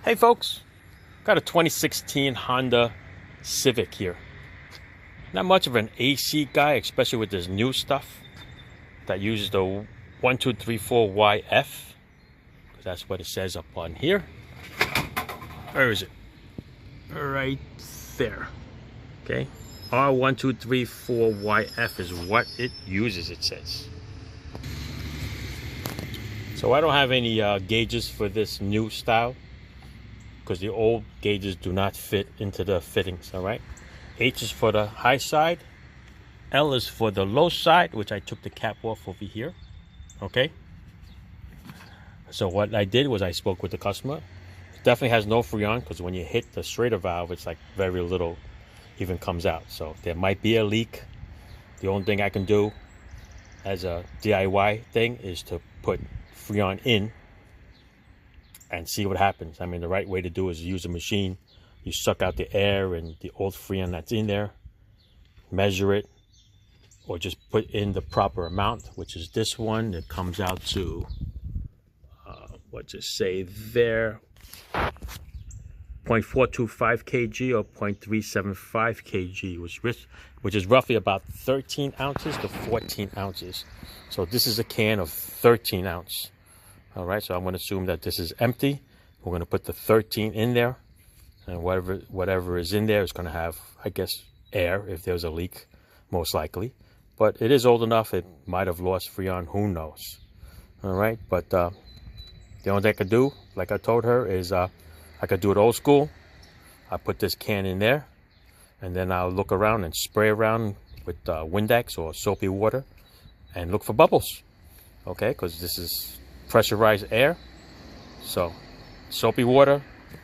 Hey folks, got a 2016 Honda Civic here. Not much of an AC guy, especially with this new stuff that uses the 1234YF, because that's what it says up on here. Where is it? Right there. Okay, R1234YF is what it uses, it says. So I don't have any gauges for this new style, because the old gauges do not fit into the fittings. All right, H is for the high side, L is for the low side, which I took the cap off over here. Okay, so what I did was I spoke with the customer. It definitely has no Freon, because when you hit the straighter valve, it's like very little even comes out. So there might be a leak. The only thing I can do as a DIY thing is to put Freon in and see what happens. I mean, the right way to do is use a machine. You suck out the air and the old Freon that's in there, measure it, or just put in the proper amount, which is this one. It comes out to, what's it say there, 0.425 kg or 0.375 kg, which is roughly about 13 ounces to 14 ounces. So this is a can of 13 ounce. All right, so I'm going to assume that this is empty. We're going to put the 13 in there, and whatever is in there is going to have, I guess, air if there's a leak, most likely. But it is old enough, it might have lost Freon, who knows. All right, but the only thing I could do, like I told her, is I could do it old school. I put this can in there, and then I'll look around and spray around with Windex or soapy water and look for bubbles. Okay, because this is pressurized air. So soapy water,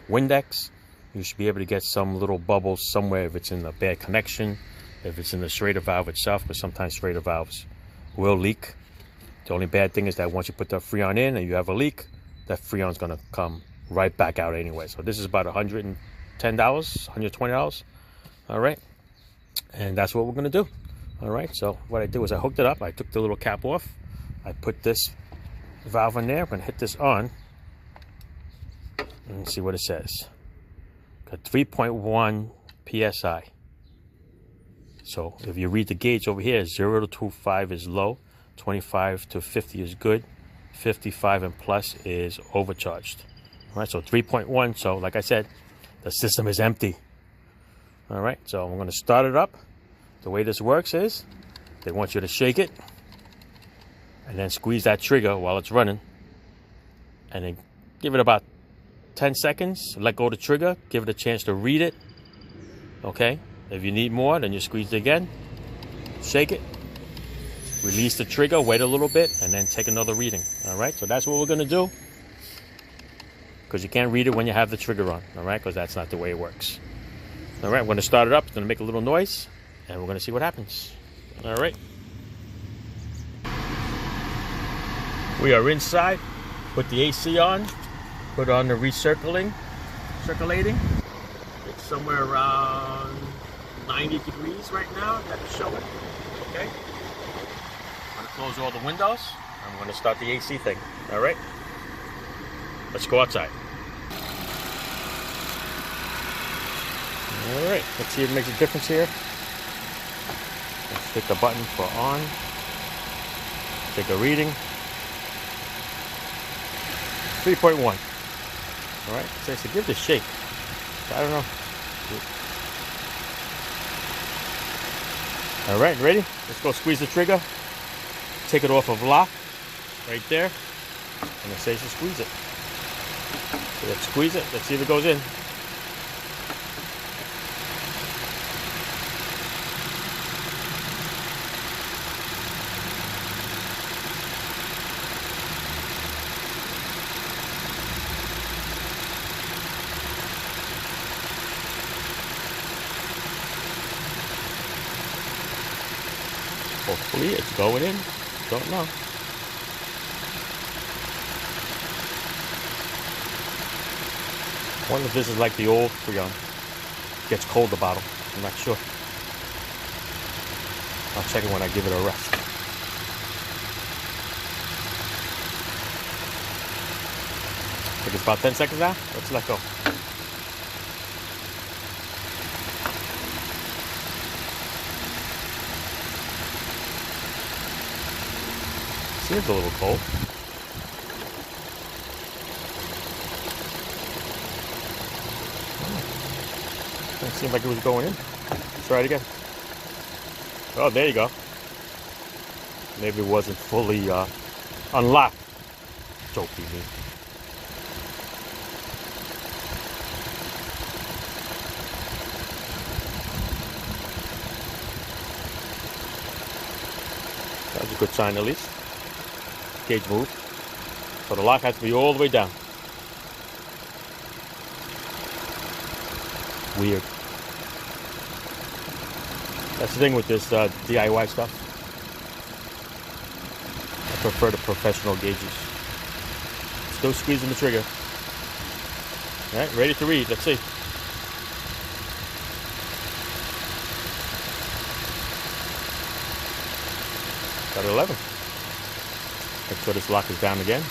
Windex, you should be able to get some little bubbles somewhere if it's in a bad connection, if it's in the straighter valve itself, because sometimes straighter valves will leak. The only bad thing is that once you put the Freon in and you have a leak, that Freon's going to come right back out anyway. So this is about $110, $120. All right, and that's what we're going to do. All right, so what I did was I hooked it up. I took the little cap off. I put this valve in there. I'm going to hit this on and see what it says. Got 3.1 psi. So if you read the gauge over here, 0 to 25 is low, 25 to 50 is good, 55 and plus is overcharged. All right, so 3.1. So like I said, the system is empty. All right, so I'm going to start it up. The way this works is they want you to shake it and then squeeze that trigger while it's running, and then give it about 10 seconds, let go of the trigger, give it a chance to read it. Okay, if you need more, then you squeeze it again, shake it, release the trigger, wait a little bit, and then take another reading. All right, so that's what we're going to do, because you can't read it when you have the trigger on. All right, because that's not the way it works. All right, we're going to start it up. It's going to make a little noise, and we're going to see what happens. All right. We are inside. Put the AC on. Put on the circulating. It's somewhere around 90 degrees right now. That's showing. Okay. I'm going to close all the windows. I'm going to start the AC thing. All right. Let's go outside. All right. Let's see if it makes a difference here. Let's hit the button for on. Take a reading. 3.1. All right, it says to give this a shake. I don't know. All right, ready? Let's go squeeze the trigger. Take it off of lock, right there, and it says to squeeze it. So let's squeeze it. Let's see if it goes in. Hopefully it's going in. Don't know. I wonder if this is like the old Freon. Gets cold, the bottle. I'm not sure. I'll check it when I give it a rest. I think it's about 10 seconds now. Let's let go. Seems a little cold. It seemed like it was going in. Let's try it again. Oh, there you go. Maybe it wasn't fully unlocked. Joking me. That's a good sign at least. Gauge moved. So the lock has to be all the way down. Weird. That's the thing with this DIY stuff. I prefer the professional gauges. Still squeezing the trigger. All right, ready to read. Let's see. Got 11. Make sure this lock is down again.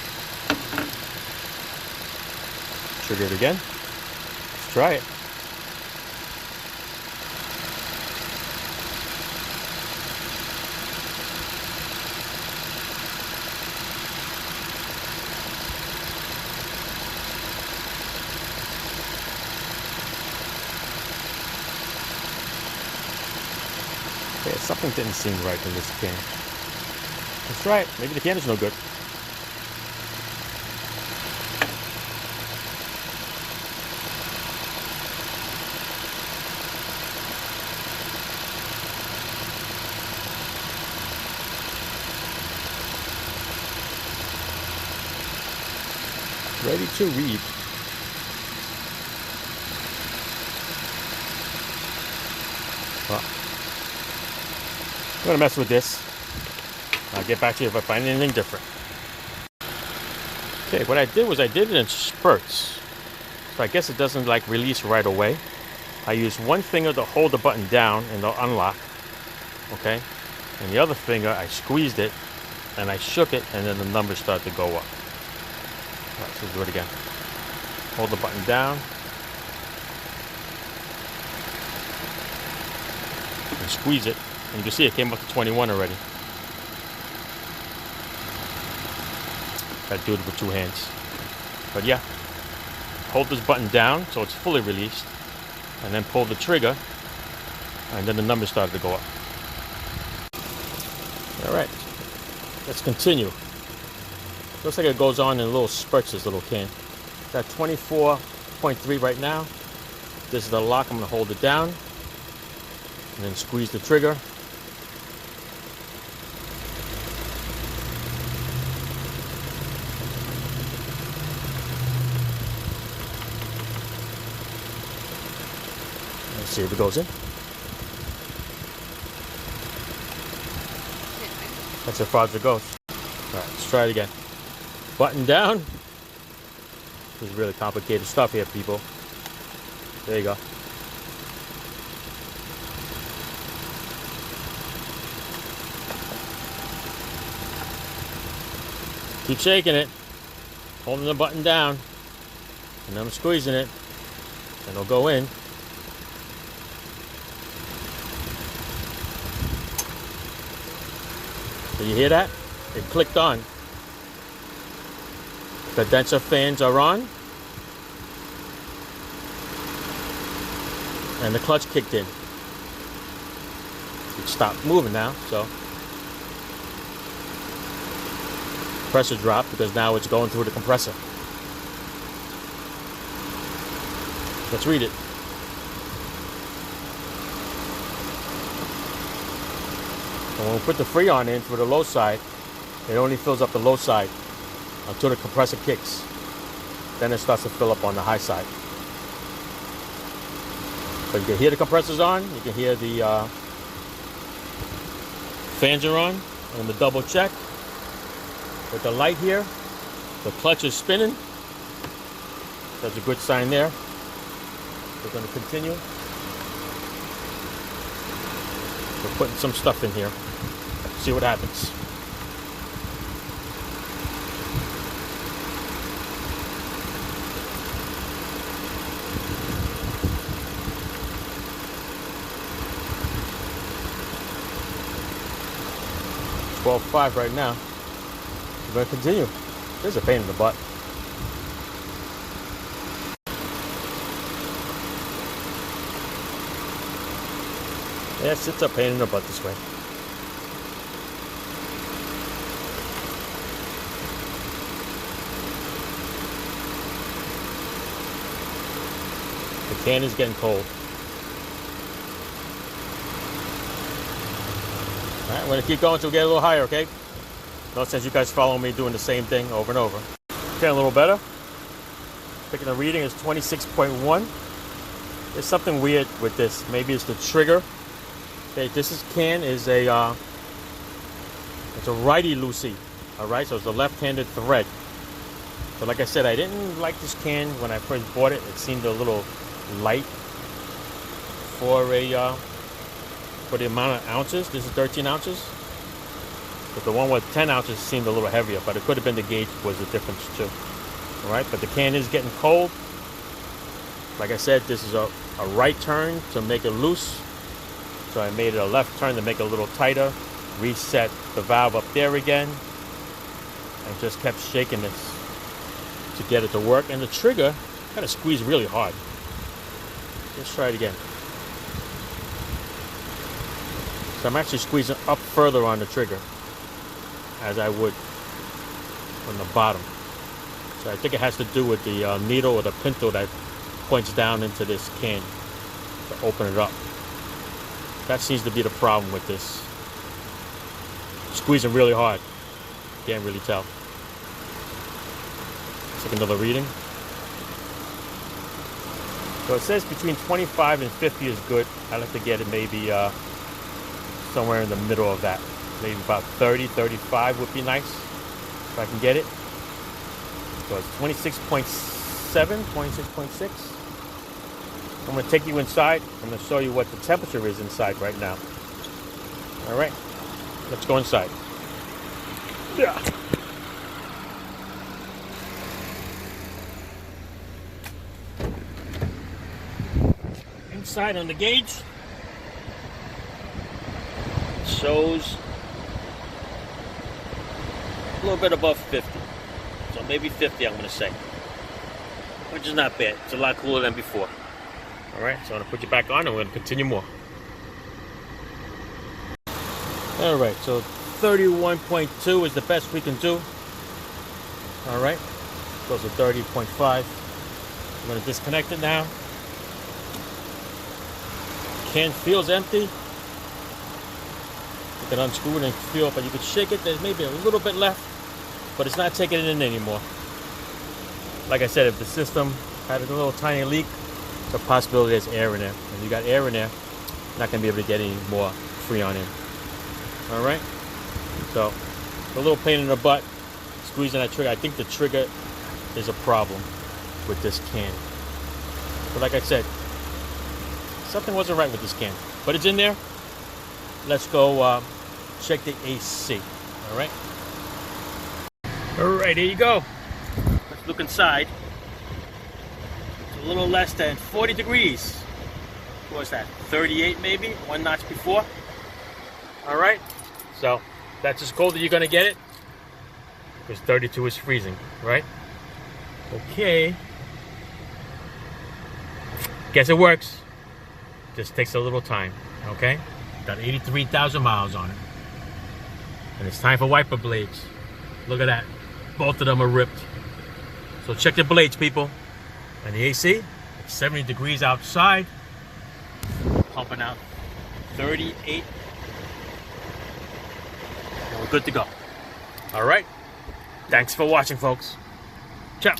Trigger it again. Let's try it. Okay, something didn't seem right in this can. Let's try it. Maybe the can is no good. Ready to read. Well, I'm gonna mess with this. I'll get back to you if I find anything different. Okay, what I did was I did it in spurts. So I guess it doesn't like release right away. I used one finger to hold the button down and it'll unlock. Okay? And the other finger, I squeezed it and I shook it and then the numbers started to go up. Alright, so let's do it again. Hold the button down. And squeeze it. And you can see it came up to 21 already. Gotta do it with two hands. But yeah, hold this button down so it's fully released, and then pull the trigger, and then the numbers started to go up. Alright, let's continue. Looks like it goes on in little spurts, this little can. Got 24.3 right now. This is the lock. I'm going to hold it down, and then squeeze the trigger. Let's see if it goes in. That's as far as it goes. Alright, let's try it again. Button down. This is really complicated stuff here, people. There you go. Keep shaking it. Holding the button down. And I'm squeezing it. And it'll go in. So you hear that? It clicked on. The condenser fans are on. And the clutch kicked in. It stopped moving now, so. Pressure dropped because now it's going through the compressor. Let's read it. And when we put the Freon in for the low side, it only fills up the low side until the compressor kicks. Then it starts to fill up on the high side. So you can hear the compressors on, you can hear the fans are on, and the double check with the light here, the clutch is spinning. That's a good sign there. We're going to continue. We're putting some stuff in here. See what happens. 12.5 right now. We're going to continue. This is a pain in the butt. Yes, it's a pain in the butt this way. The can is getting cold. Alright, we're going to keep going until we get a little higher, okay? No sense you guys follow me doing the same thing over and over. Getting a little better. Picking the reading is 26.1. There's something weird with this. Maybe it's the trigger. Okay, this can is a it's a righty loosey. Alright, so it's a left-handed thread. But like I said, I didn't like this can when I first bought it. It seemed a little light for the amount of ounces. This is 13 ounces. But the one with 10 ounces seemed a little heavier, but it could have been the gauge was the difference too. Alright, but the can is getting cold. Like I said, this is a right turn to make it loose. So I made it a left turn to make it a little tighter. Reset the valve up there again. And just kept shaking this to get it to work. And the trigger kind of squeezed really hard. Let's try it again. So I'm actually squeezing up further on the trigger as I would from the bottom. So I think it has to do with the needle or the pintle that points down into this can to open it up. That seems to be the problem with this. Squeezing really hard. Can't really tell. Let's take another reading. So it says between 25 and 50 is good. I'd like to get it maybe somewhere in the middle of that. Maybe about 30, 35 would be nice if I can get it. So it's 26.7, 26.6. I'm going to take you inside. I'm going to show you what the temperature is inside right now. All right, let's go inside. Yeah. Inside on the gauge shows a little bit above 50. So maybe 50, I'm going to say. Which is not bad. It's a lot cooler than before. Alright, so I'm going to put you back on and we're going to continue more. Alright, so 31.2 is the best we can do. Alright, goes to 30.5. I'm going to disconnect it now. Can feels empty. You can unscrew it and feel it, but you can shake it. There's maybe a little bit left, but it's not taking it in anymore. Like I said, if the system had a little tiny leak, it's a possibility there's air in there. If you got air in there, you're not going to be able to get any more Freon in. Alright? So, a little pain in the butt, squeezing that trigger. I think the trigger is a problem with this can. But like I said, something wasn't right with this can. But it's in there. Let's go check the AC. Alright? Alright, here you go. Let's look inside. It's a little less than 40 degrees. What was that? 38 maybe? One notch before. Alright? So, that's as cold as you're going to get it. Because 32 is freezing, right? Okay. Guess it works. Just takes a little time, okay? Got 83,000 miles on it. And it's time for wiper blades. Look at that. Both of them are ripped. So check the blades, people. And the AC, it's 70 degrees outside. Pumping out 38. And we're good to go. All right. Thanks for watching, folks. Ciao.